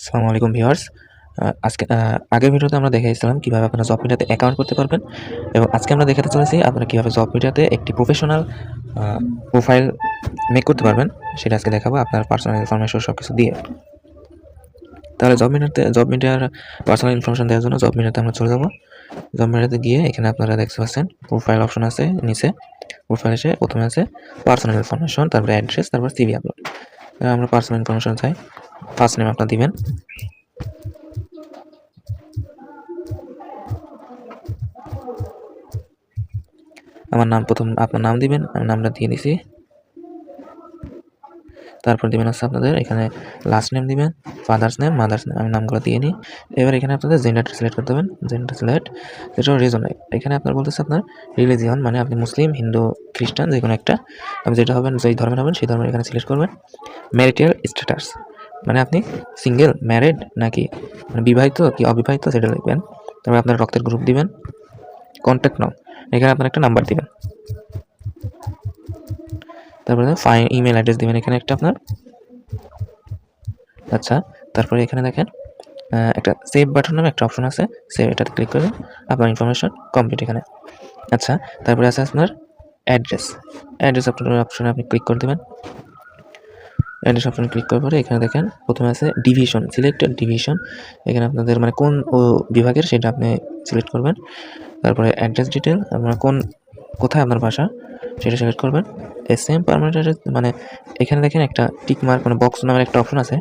আসসালামু আলাইকুম ভিউয়ার্স। আজকে আগের ভিডিওতে আমরা দেখিয়েছিলাম কিভাবে আপনারা জব মিডিয়াতে অ্যাকাউন্ট করতে পারবেন এবং আজকে আমরা দেখাতে চলেছি আপনারা কিভাবে জব মিডিয়াতে একটি প্রফেশনাল প্রোফাইল মেক করতে পারবেন। সেটা আজকে দেখাবো আপনার পার্সোনাল ইনফরমেশন সবকিছু দিয়ে। তাহলে জব মিডিয়ার পার্সোনাল ইনফরমেশন দেওয়ার জন্য জব মিডিয়াতে আমরা চলে যাব। জব মিডিয়াতে গিয়ে এখানে আপনারা দেখতে পাচ্ছেন প্রোফাইল অপশন আছে নিচে। প্রোফাইল এসে প্রথমে আছে পার্সোনাল ইনফরমেশন, তারপরে অ্যাড্রেস, তারপর সিভি আপলোড। আমরা পার্সোনাল ইনফরমেশন চাই। ফার্স্ট নেম আপনারা দিবেন। আমার নাম প্রথম আপনার নাম দিবেন, আমি নামটা দিয়ে দিছি। তারপর দিবেন হচ্ছে আপনাদের এখানে লাস্ট নেম দিবেন, ফাদার্স নেম, মাদার্স নেম, আমি নামগুলো দিয়ে নিই। এবার এখানে আপনাদের জেন্ডারটা সিলেক্ট করতে হবে। জেন্ডার সিলেক্ট, যেটা রিজন এখানে আপনার বলতেছে আপনার রিলিজিয়ন, মানে আপনি মুসলিম, হিন্দু, খ্রিস্টান যে কোনো একটা, আপনি যেটা হবেন যেই ধর্মের হবেন সেই ধর্মের এখানে সিলেক্ট করবেন। ম্যারিটাল স্ট্যাটাস, মানে আপনি সিঙ্গেল, ম্যারিড নাকি মানে বিবাহিত কি অবিবাহিত সেটা লিখবেন। তারপর আপনার রক্তের গ্রুপ দিবেন। কন্ট্যাক্ট নাও, এখানে আপনার একটা নাম্বার দিবেন। তারপরে ইমেল অ্যাড্রেস দিবেন এখানে একটা আপনার। আচ্ছা, তারপরে এখানে দেখেন একটা সেভ বাটন নামে একটা অপশন আছে, সেভ, এটাতে ক্লিক করবেন। আপনার ইনফরমেশন কমপ্লিট এখানে। আচ্ছা, তারপরে আছে আপনার অ্যাড্রেস। অ্যাড্রেস অপশনে আপনি ক্লিক করে দেবেন। অ্যাড্রেস অপশন ক্লিক করার পরে এখানে দেখেন প্রথমে আছে ডিভিশন, সিলেক্টেড ডিভিশন। এখানে আপনাদের মানে কোন বিভাগের সেটা আপনি সিলেক্ট করবেন। তারপরে অ্যাড্রেস ডিটেল, আপনার কোথায় আপনার বাসা সেটা সিলেক্ট করবেন। সেম পার্মানেন্ট অ্যাড্রেস, মানে এখানে দেখেন একটা টিক মার্ক মানে বক্স নামের একটা অপশন আছে,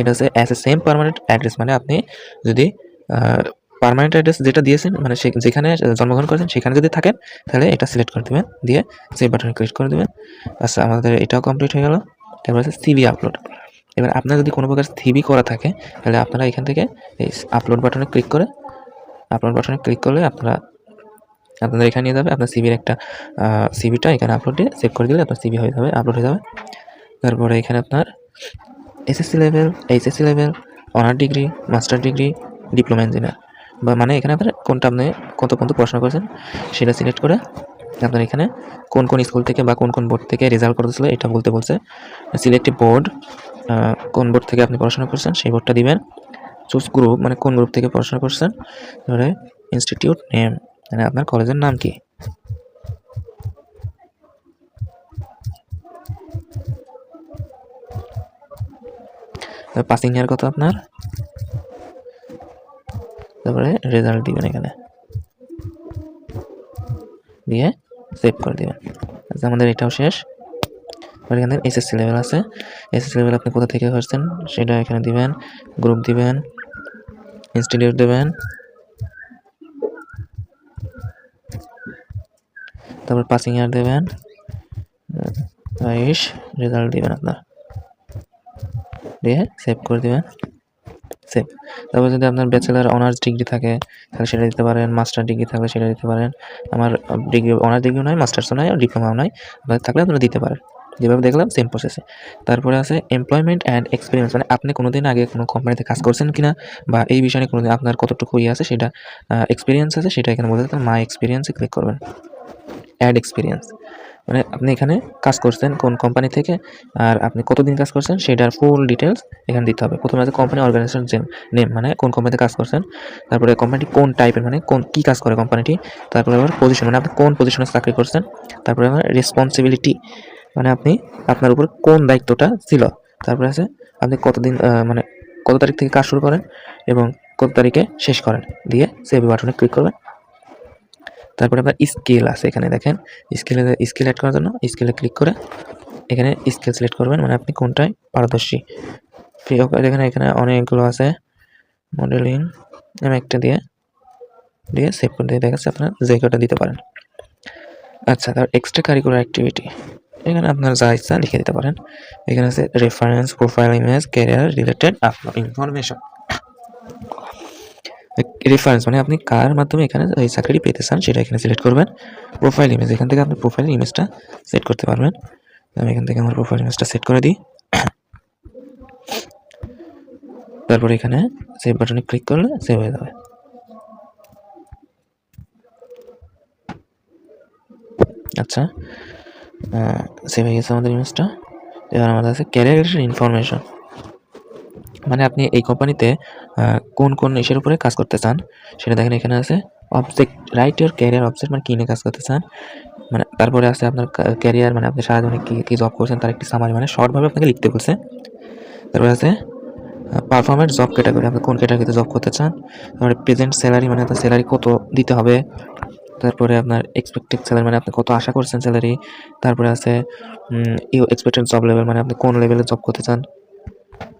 এটা হচ্ছে as a same permanent address, মানে আপনি যদি পার্মানেন্ট অ্যাড্রেস যেটা দিয়েছেন মানে যেখানে জন্মগ্রহণ করেছেন সেখানে যদি থাকেন তাহলে এটা সিলেক্ট করে দেবেন, দিয়ে সেভ বাটনে ক্লিক করে দেবেন। আচ্ছা, আমাদের এটাও কমপ্লিট হয়ে গেল। তারপর আছে সিভি আপলোড। এবার আপনার যদি কোনো প্রকার সিভি করা থাকে তাহলে আপনারা এখান থেকে এই আপলোড বাটনে ক্লিক করলে আপনাদের এখানে নিয়ে যাবে। আপনার সিভির একটা সিভিটা এখানে আপলোড দিয়ে সেভ করে দিলে আপনার সিভি হয়ে যাবে, আপলোড হয়ে যাবে। তারপরে এখানে আপনার SSC level, HSC level, honour degree, master degree, diploma engineer, বা মানে এখানে আপনার কোনটা আপনি কত পর্যন্ত পড়াশোনা করেছেন সেটা সিলেক্ট করে আপনার এখানে কোন স্কুল থেকে বা কোন বোর্ড থেকে রেজাল্ট করেছিল এটা বলতে বলছে। সিলেক্টিভ বোর্ড, কোন বোর্ড থেকে আপনি পড়াশোনা করছেন সেই বোর্ডটা দিবেন। চুজ গ্রুপ, মানে কোন গ্রুপ থেকে পড়াশোনা করছেন। তারপরে ইনস্টিটিউট নেম, মানে আপনার কলেজের নাম কি। পাসিং ইয়ার কত আপনার, তারপরে রেজাল্ট দিবেন এখানে, দিয়ে সেভ করে দিবেন। আচ্ছা, আমাদের এটাও শেষ। আর এখানে এসএসসি লেভেল আছে, এসএসসি লেভেল আপনি কোথা থেকে করছেন সেটা এখানে দিবেন, গ্রুপ দিবেন, ইনস্টিটিউট দেবেন, তারপর পাসিং ইয়ার দেবেন, 22, রেজাল্ট দিবেন আপনার, দিয়ে সেভ করে দিবেন, সেভ। তারপর যদি আপনার ব্যাচেলার অনার্স ডিগ্রি থাকে তাহলে সেটা দিতে পারেন, মাস্টার ডিগ্রি থাকলে সেটা দিতে পারেন। আমার ডিগ্রি অনার্স ডিগ্রিও নয়, মাস্টার্সও নয়, ডিপ্লোমাও নয়, আপনাদের থাকলে আপনারা দিতে পারেন। যেভাবে দেখলাম সেম প্রসেসে। তারপরে আছে এমপ্লয়মেন্ট অ্যান্ড এক্সপিরিয়েন্স, মানে আপনি কোনোদিন আগে কোনো কোম্পানিতে কাজ করছেন কিনা বা এই বিষয়ে কোনোদিন আপনার কতটুকু আছে সেটা এক্সপিরিয়েন্স আছে সেটা এখানে বলতে পারেন। মাই এক্সপিরিয়েন্সে ক্লিক করবেন, অ্যাড এক্সপিরিয়েন্স, মানে আপনি এখানে কাজ করছেন কোন কোম্পানি থেকে আর আপনি কতদিন কাজ করছেন সেটার ফুল ডিটেলস এখানে দিতে হবে। প্রথমে আছে কোম্পানি অর্গানাইজেশন নেম, মানে কোন কোম্পানিতে কাজ করছেন। তারপরে কোম্পানিটি কোন টাইপের, মানে কী কাজ করে কোম্পানিটি। তারপরে আবার পজিশন, মানে আপনি কোন পজিশনে চাকরি করছেন। তারপরে আমার রেসপন্সিবিলিটি, মানে আপনি আপনার উপর কোন দায়িত্বটা ছিল। তারপরে আছে আপনি কতদিন মানে কত তারিখ থেকে কাজ শুরু করেন এবং কত তারিখে শেষ করেন, দিয়ে সেভ বাটনে ক্লিক করবেন। তারপরে আপনার স্কিল আছে, এখানে দেখেন স্কিল অ্যাড করার জন্য স্কিলে ক্লিক করে এখানে স্কিল সিলেক্ট করবেন, মানে আপনি কোনটায় পারদর্শী। ফ্রি অফ এখানে অনেকগুলো আছে, মডেলিং আমি একটা দিয়ে সেভ করে দিয়ে দেখাচ্ছে, আপনার যে কটা দিতে পারেন। আচ্ছা, তার এক্সট্রা কারিকুলার অ্যাক্টিভিটি, এখানে আপনার যা ইচ্ছা লিখে দিতে পারেন। এখানে আছে reference, profile image, career related আপনার ইনফরমেশন। রেফারেন্স, মানে আপনি কার মাধ্যমে এখানে এই চাকরিটি পেতে চান সেটা এখানে সিলেক্ট করবেন। প্রোফাইল ইমেজ, এখান থেকে আপনি প্রোফাইল ইমেজটা সেট করতে পারবেন। আমি এখান থেকে আমার প্রোফাইল ইমেজটা সেট করে দিই। তারপরে এখানে সেভ বাটনে ক্লিক করলে সেভ হয়ে যাবে। আচ্ছা, সেভ হয়ে গেছে আমাদের ইমেজটা। এবার আমাদের আছে ক্যারিয়ার রিলেটেড ইনফরমেশন। মানে আপনি এই কোম্পানিতে কোন ইসের উপরে কাজ করতে চান সেটা দেখেন এখানে আছে object right your career object মানে কি নিয়ে কাজ করতে চান মানে তারপরে আছে আপনার ক্যারিয়ার মানে আপনি সারাদিনে কি জব করছেন তার একটি সামারি মানে শর্টভাবে আপনাকে লিখতে বলছে। তারপরে আছে পারফরমেন্স জব ক্যাটাগরি আপনি কোন ক্যাটাগরিতে জব করতে চান। তারপরে প্রেজেন্ট স্যালারি মানে আপনার স্যালারি কত দিতে হবে। তারপরে আপনার এক্সপেক্টেড স্যালারি মানে আপনি কত আশা করছেন স্যালারি। তারপরে আছে ইউ এক্সপেক্টেড জব লেভেল মানে আপনি কোন লেভেলে জব করতে চান।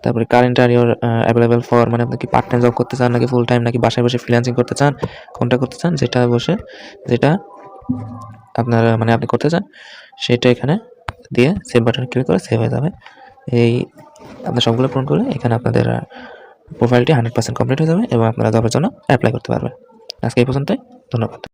তারপরে current are your available for মানে আপনি কি পার্ট টাইম জব করতে চান নাকি ফুল টাইম নাকি বাসায় বসে ফ্রিল্যান্সিং করতে চান, কোনটা করতে চান যেটা আপনার মানে আপনি করতে চান সেটা এখানে দিয়ে সেভ বাটনে ক্লিক করে সেভ হয়ে যাবে। এই আপনার সবগুলো পূরণ করলে এখানে আপনাদের প্রোফাইলটি 100% কমপ্লিট হয়ে যাবে এবং আপনারা জবের জন্য অ্যাপ্লাই করতে পারবেন। আজকে এই পর্যন্তই, ধন্যবাদ।